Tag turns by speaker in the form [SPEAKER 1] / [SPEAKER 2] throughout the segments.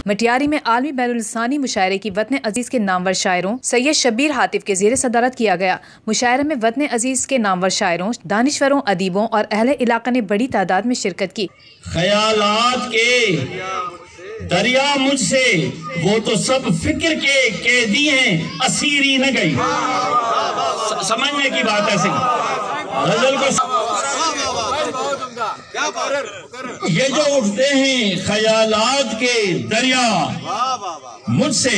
[SPEAKER 1] مٹیاری میں عالمی بین الاقوامی مشاعرے کی وطن عزیز کے نامور شاعروں سید شبیر حاطف کے زیر صدارت کیا گیا۔ مشاعرے میں وطن عزیز کے نامور شاعروں، دانشوروں، ادیبوں اور اہل علاقہ نے بڑی تعداد میں شرکت کی۔
[SPEAKER 2] خیالات کے دریا مجھ سے، وہ تو سب فکر کے قیدی ہیں، اسیری نہ گئی۔ سمجھنے کی بات ہے غزل کو یہ جو اٹھتے ہیں خیالات کے دریا مجھ سے۔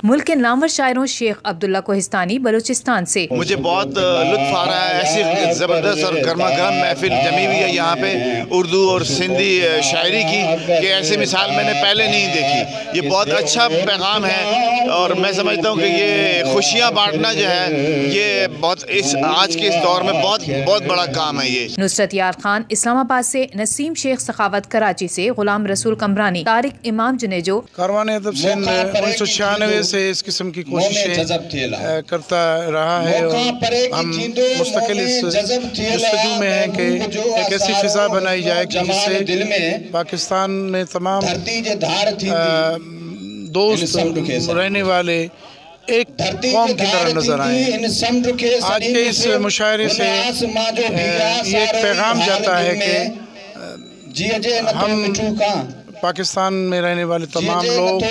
[SPEAKER 1] ملک کے نامور شاعروں شیخ عبداللہ کوہستانی بلوچستان سے۔
[SPEAKER 3] مجھے بہت لطف آ رہا ہے، ایسی زبردست اور گرما گرم محفل جمی ہوئی ہے یہاں پہ اردو اور سندھی شاعری کی کہ ایسی مثال میں نے پہلے نہیں دیکھی۔ یہ بہت اچھا پیغام ہے اور میں سمجھتا ہوں کہ یہ خوشیاں بانٹنا جو ہے یہ بہت آج کے اس دور میں بہت بڑا کام ہے۔ یہ
[SPEAKER 1] نصرت یار خان اسلام آباد سے، نسیم شیخ سخاوت کراچی سے، غلام رسول کمرانی، طارق امام جنیجو۔
[SPEAKER 4] کاروان ادب سندھ 1996 سے اس قسم کی کوششیں کرتا رہا ہے اور ہم مستقل اس جستجو میں ہیں کہ ایک ایسی فضا بنائی جائے جس سے پاکستان میں تمام دوست رہنے والے ایک قوم کی طرح نظر آئیں۔ آج کے اس مشاعرے سے یہ ایک پیغام جاتا ہے کہ ہم پاکستان میں رہنے والے تمام لوگ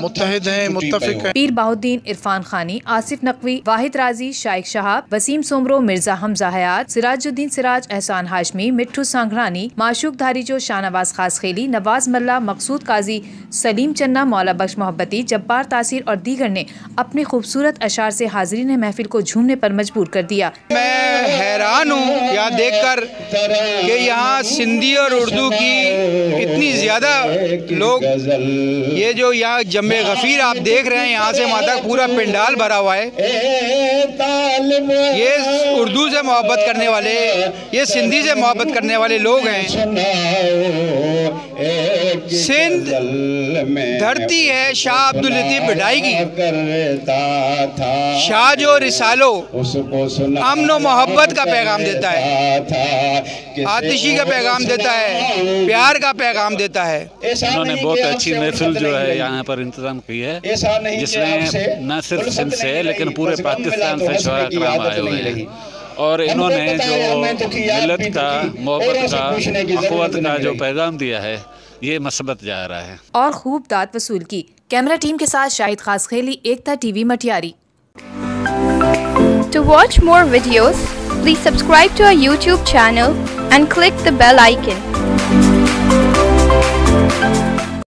[SPEAKER 4] متحد ہیں، متفق ہیں۔
[SPEAKER 1] پیر بہاؤالدین عرفان خانی، آصف نقوی، واحد رازی، شائق شہاب، وسیم سومرو، مرزا حمزہ حیات، سراج الدین سراج، احسان ہاشمی، مٹھو سانگرانی، معشوق دھاریجو، شاہ نواز خاص خیلی، نواز ملا، مقصود قاضی، سلیم چنہ، مولا بخش محبتی، جبار تاثیر اور دیگر نے اپنے خوبصورت اشعار سے حاضرین محفل کو جھومنے پر مجبور کر دیا۔
[SPEAKER 5] میں حیران ہوں یہاں دیکھ کر کہ یہاں سندھی اور اردو کی اتنی زیادہ لوگ، یہ جو یہاں جمع غفیر آپ دیکھ رہے ہیں یہاں سے وہاں تک پورا پنڈال بھرا ہوا ہے، یہ اردو سے محبت کرنے والے، یہ سندھی سے محبت کرنے والے لوگ ہیں۔ سندھ دھرتی ہے شاہ عبداللطیف بڈھائی کی، شاہ جو رسالو امن و محبت کا پیغام دیتا ہے، آتشی کا پیغام دیتا ہے، پیار کا پیغام دیتا ہے۔
[SPEAKER 6] انہوں نے بہت اچھی محفل جو ہے یہاں پر انتظام کی ہے، جس میں نہ صرف سندھ سے لیکن پورے پاکستان سے شعراء کرام آئے ہوئے ہیں، اور انہوں نے جو ملت کا، محبت کا، اخوت کا جو پیغام دیا ہے یہ مثبت جا رہا ہے
[SPEAKER 1] اور خوب داد وصول کی۔ کیمرہ ٹیم کے ساتھ Shahid Khaskheli, Ekta T V Matiari.
[SPEAKER 7] To watch more videos, please subscribe to our YouTube channel and click the bell icon.